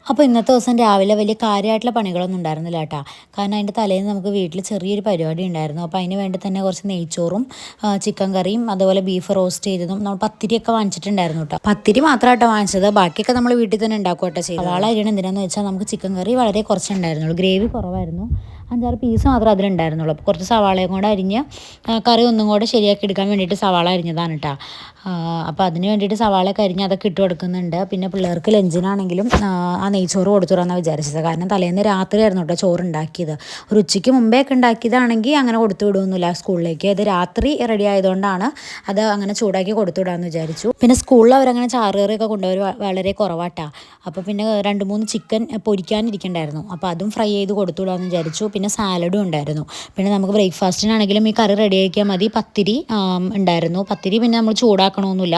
അപ്പോൾ ഇന്നത്തെ ദിവസം രാവിലെ വലിയ കാര്യമായിട്ടുള്ള പണികളൊന്നും ഉണ്ടായിരുന്നില്ല കേട്ടോ. കാരണം അതിൻ്റെ തലേന്ന് നമുക്ക് വീട്ടിൽ ചെറിയൊരു പരിപാടി ഉണ്ടായിരുന്നു. അപ്പോൾ അതിന് വേണ്ടി തന്നെ കുറച്ച് നെയ്ച്ചോറും ചിക്കൻ കറിയും അതുപോലെ ബീഫ് റോസ്റ്റ് ചെയ്തതും നമ്മൾ പത്തിരിയൊക്കെ വാങ്ങിച്ചിട്ടുണ്ടായിരുന്നു കേട്ടോ. പത്തിരി മാത്രമായിട്ടോ വാങ്ങിച്ചത്, ബാക്കിയൊക്കെ നമ്മൾ വീട്ടിൽ തന്നെ ഉണ്ടാക്കുക കേട്ടോ ചെയ്തത്. സവാള അരിയണം എന്തിനാന്ന് വെച്ചാൽ നമുക്ക് ചിക്കൻ കറി വളരെ കുറച്ചുണ്ടായിരുന്നുള്ളൂ, ഗ്രേവി കുറവായിരുന്നു, 5-6 പീസ് മാത്രമേ അതിലുണ്ടായിരുന്നുള്ളൂ. അപ്പോൾ കുറച്ച് സവാളയും കൂടെ അരിഞ്ഞ് കറി ഒന്നും കൂടെ ശരിയാക്കി എടുക്കാൻ വേണ്ടിയിട്ട് സവാള അരിഞ്ഞതാണ് കേട്ടോ. അപ്പോൾ അതിന് വേണ്ടിയിട്ട് സവാളയൊക്കെ അരിഞ്ഞ് അതൊക്കെ ഇട്ട് കൊടുക്കുന്നുണ്ട്. പിന്നെ പിള്ളേർക്ക് ലഞ്ചിനാണെങ്കിലും ആ നെയ്ച്ചോറ് കൊടുത്തുവിടാമെന്നാണ് വിചാരിച്ചത്. കാരണം തലേന്ന് രാത്രിയായിരുന്നു കേട്ടോ ചോറ് ഉണ്ടാക്കിയത്. ഒരു ഉച്ചയ്ക്ക് മുമ്പേ ഒക്കെ ഉണ്ടാക്കിയതാണെങ്കിൽ അങ്ങനെ കൊടുത്തു വിടുമൊന്നുമില്ല സ്കൂളിലേക്ക്. ഇത് രാത്രി റെഡി ആയതുകൊണ്ടാണ് അത് അങ്ങനെ ചൂടാക്കി കൊടുത്തു വിടാമെന്ന് വിചാരിച്ചു. പിന്നെ സ്കൂളിൽ അവരങ്ങനെ ചാറുകറിയൊക്കെ കൊണ്ടുപോയി വളരെ കുറവാട്ടാ. അപ്പോൾ പിന്നെ 2-3 ചിക്കൻ പൊരിക്കാനിരിക്കണ്ടായിരുന്നു, അപ്പോൾ അതും ഫ്രൈ ചെയ്ത് കൊടുത്തു വിടാമെന്ന് വിചാരിച്ചു. പിന്നെ സാലഡും ഉണ്ടായിരുന്നു. പിന്നെ നമുക്ക് ബ്രേക്ക്ഫാസ്റ്റിനാണെങ്കിലും ഈ കറി റെഡി ആക്കിയാൽ മതി. പത്തിരി ഉണ്ടായിരുന്നു. പത്തിരി പിന്നെ നമ്മൾ ചൂടാക്കണമൊന്നുമില്ല,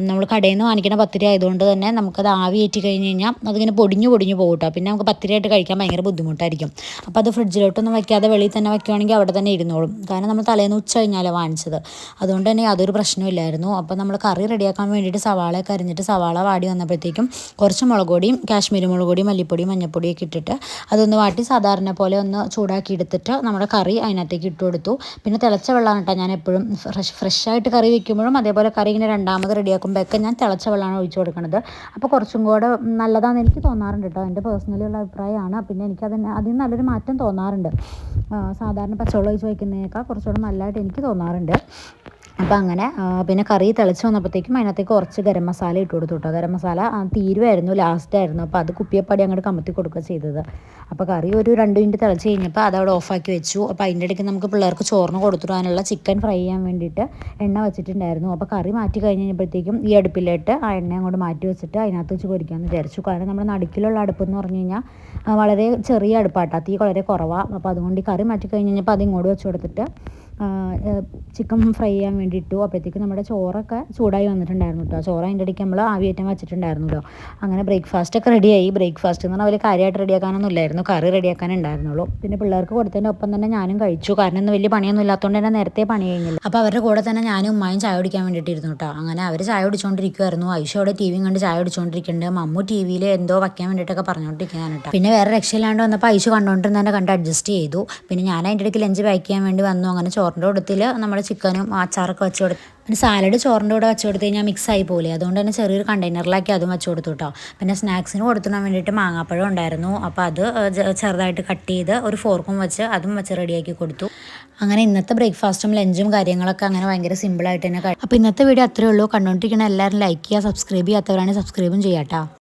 നമ്മൾ കടയിൽ നിന്ന് വാങ്ങിക്കുന്ന പത്തിരി ആയതുകൊണ്ട് തന്നെ നമുക്കത് ആവി കയറ്റി കഴിഞ്ഞ് കഴിഞ്ഞാൽ അതിങ്ങനെ പൊടിഞ്ഞു പോകും കേട്ടോ. പിന്നെ നമുക്ക് പത്തിരിയായിട്ട് കഴിക്കാൻ ഭയങ്കര ബുദ്ധിമുട്ടായിരിക്കും. അപ്പോൾ അത് ഫ്രിഡ്ജിലോട്ടൊന്നും വയ്ക്കാതെ വെളിയിൽ തന്നെ വയ്ക്കുകയാണെങ്കിൽ അവിടെ തന്നെ ഇരുന്നോളും. കാരണം നമ്മൾ തലേന്ന് ഉച്ച കഴിഞ്ഞാലാണ് വാങ്ങിച്ചത്, അതുകൊണ്ട് തന്നെ യാതൊരു പ്രശ്നമില്ലായിരുന്നു. അപ്പോൾ നമ്മൾ കറി റെഡിയാക്കാൻ വേണ്ടിയിട്ട് സവാളയൊക്കെ അരിഞ്ഞിട്ട് സവാള വാടി വന്നപ്പോഴത്തേക്കും കുറച്ച് മുളക് പൊടിയും കാശ്മീരി മുളക് പൊടിയും മല്ലിപ്പൊടിയും മഞ്ഞൾപ്പൊടിയൊക്കെ ഇട്ടിട്ട് അതൊന്ന് വാട്ടി സാധാരണ പോലെ ഒന്ന് ചൂടാക്കി എടുത്തിട്ട് നമ്മുടെ കറി അതിനകത്തേക്ക് ഇട്ട് കൊടുത്തു. പിന്നെ തിളച്ച വെള്ളമാണ് കേട്ടോ ഞാൻ എപ്പോഴും ഫ്രഷായിട്ട് കറി വയ്ക്കുമ്പോഴും അതേപോലെ കറി ഇങ്ങനെ രണ്ടാമത് റെഡിയാക്കുമ്പോഴൊക്കെ ഞാൻ തിളച്ച വെള്ളമാണ് ഒഴിച്ചു കൊടുക്കുന്നത്. അപ്പോൾ കുറച്ചും കൂടെ നല്ലതാണെന്ന് എനിക്ക് തോന്നാറുണ്ട് കേട്ടോ, എൻ്റെ പേഴ്സണലി ഉള്ള അഭിപ്രായമാണ്. പിന്നെ അതിന് നല്ലൊരു മാറ്റം തോന്നാറുണ്ട്, സാധാരണ പച്ചവെള്ളം ഒഴിച്ച് വയ്ക്കുന്നതിനേക്കാൾ കുറച്ചുകൂടെ നല്ലതായിട്ട് എനിക്ക് തോന്നാറുണ്ട്. അപ്പോൾ അങ്ങനെ പിന്നെ കറി തിളച്ച് വന്നപ്പോഴത്തേക്കും അതിനകത്തേക്ക് കുറച്ച് ഗരം മസാല ഇട്ട് കൊടുത്തു കേട്ടോ. ഗരം മസാല തീരുമായിരുന്നു, ലാസ്റ്റായിരുന്നു. അപ്പോൾ അത് കുപ്പിയപ്പാടി അങ്ങോട്ട് കമത്തി കൊടുക്കുക ചെയ്തത്. അപ്പോൾ കറി ഒരു 2 മിനിറ്റ് തിളച്ച് കഴിഞ്ഞപ്പോൾ അതവിടെ ഓഫാക്കി വെച്ചു. അപ്പോൾ അതിൻ്റെ ഇടയ്ക്ക് നമുക്ക് പിള്ളേർക്ക് ചോറിന് കൊടുത്തിടാനുള്ള ചിക്കൻ ഫ്രൈ ചെയ്യാൻ വേണ്ടിയിട്ട് എണ്ണ വെച്ചിട്ടുണ്ടായിരുന്നു. അപ്പോൾ കറി മാറ്റി കഴിഞ്ഞ് കഴിഞ്ഞപ്പോഴത്തേക്കും ഈ അടുപ്പിലിട്ട് ആ എണ്ണ അങ്ങോട്ട് മാറ്റി വെച്ചിട്ട് അതിനകത്ത് വെച്ച് പൊരിക്കാമെന്ന് വിചാരിച്ചു. കാരണം നമ്മുടെ നടുക്കിലുള്ള അടുപ്പെന്ന് പറഞ്ഞു കഴിഞ്ഞാൽ വളരെ ചെറിയ അടുപ്പാട്ടാ, തീ വളരെ കുറവാണ്. അപ്പോൾ അതുകൊണ്ട് ഈ കറി മാറ്റി കഴിഞ്ഞ് കഴിഞ്ഞപ്പോൾ അത് ഇങ്ങോട്ട് വെച്ച് കൊടുത്തിട്ട് ചിക്കൻ ഫ്രൈ ചെയ്യാൻ വേണ്ടി ഇട്ടു. അപ്പോഴത്തേക്കും നമ്മുടെ ചോറൊക്കെ ചൂടായി വന്നിട്ടുണ്ടായിരുന്നു കേട്ടോ. ചോറ് അതിൻ്റെ ഇടയ്ക്ക് നമ്മൾ ആവിയേറ്റം വെച്ചിട്ടുണ്ടായിരുന്നല്ലോ. അങ്ങനെ ബ്രേക്ക്ഫാസ്റ്റൊക്കെ റെഡിയായി. ബ്രേക്ക്ഫാസ്റ്റ് എന്ന് പറഞ്ഞാൽ വലിയ കാര്യമായിട്ട് റെഡിയാക്കാനൊന്നും ഇല്ലായിരുന്നു, കറി റെഡിയാക്കാനേ ഉണ്ടായിരുന്നുള്ളൂ. പിന്നെ പിള്ളേർക്ക് കൊടുത്തതിൻ്റെ ഒപ്പം തന്നെ ഞാനും കഴിച്ചു. കാരണം ഇന്ന് വലിയ പണിയൊന്നും ഇല്ലാത്തതുകൊണ്ട് തന്നെ നേരത്തെ പണി കഴിഞ്ഞില്ല. അപ്പോൾ അവരുടെ കൂടെ തന്നെ ഞാനും ഉമ്മായും ചായ കുടിക്കാൻ വേണ്ടിയിട്ടിരുന്നു കേട്ടോ. അങ്ങനെ അവർ ചായ കുടിച്ചുകൊണ്ടിരിക്കുമായിരുന്നു. ഐഷ അവിടെ ടി വിയും കണ്ട് ചായ കുടിച്ചുകൊണ്ടിരിക്കുന്നുണ്ട്. മമ്മു ടി വിയിൽ എന്തോ വയ്ക്കാൻ വേണ്ടിയിട്ടൊക്കെ പറഞ്ഞുകൊണ്ടിരിക്കുകയാണ് കേട്ടോ. പിന്നെ വേറെ രക്ഷയില്ലാണ്ട് വന്നപ്പോൾ ഐഷ കണ്ടുകൊണ്ടിരുന്നതിനെ കണ്ട് അഡ്ജസ്റ്റ് ചെയ്തു. പിന്നെ ഞാൻ അതിൻ്റെ ഇടയ്ക്ക് ലഞ്ച് പാക്ക് ചെയ്യാൻ വേണ്ടി വന്നു. അങ്ങനെ ചോറിൻ്റെ കൂട്ടത്തിൽ നമ്മുടെ ചിക്കനും അച്ചാറൊക്കെ വെച്ച് കൊടുത്തു. പിന്നെ സാലഡ് ചോറിൻ്റെ കൂടെ വെച്ച് കൊടുത്ത് കഴിഞ്ഞാൽ മിക്സായി പോലെ, അതുകൊണ്ട് തന്നെ ചെറിയൊരു കണ്ടെയ്നറിലാക്കി അതും വെച്ച് കൊടുത്തു കേട്ടോ. പിന്നെ സ്നാക്സിന് കൊടുത്തിടാൻ വേണ്ടിയിട്ട് മാങ്ങാപ്പഴം ഉണ്ടായിരുന്നു. അപ്പോൾ അത് ചെറുതായിട്ട് കട്ട് ചെയ്ത് ഒരു ഫോർക്കും വെച്ച് അതും വെച്ച് റെഡിയാക്കി കൊടുത്തു. അങ്ങനെ ഇന്നത്തെ ബ്രേക്ക്ഫാസ്റ്റും ലഞ്ചും കാര്യങ്ങളൊക്കെ അങ്ങനെ ഭയങ്കര സിമ്പിളായിട്ട് തന്നെ കഴിയും. അപ്പോൾ ഇന്നത്തെ വീഡിയോ അത്രയേ ഉള്ളൂ. കണ്ടുകൊണ്ടിരിക്കുന്ന എല്ലാവരും ലൈക്ക് ചെയ്യുക, സബ്സ്ക്രൈബ് ചെയ്യാത്തവരാണെങ്കിൽ സബ്സ്ക്രൈബും ചെയ്യാം കേട്ടോ.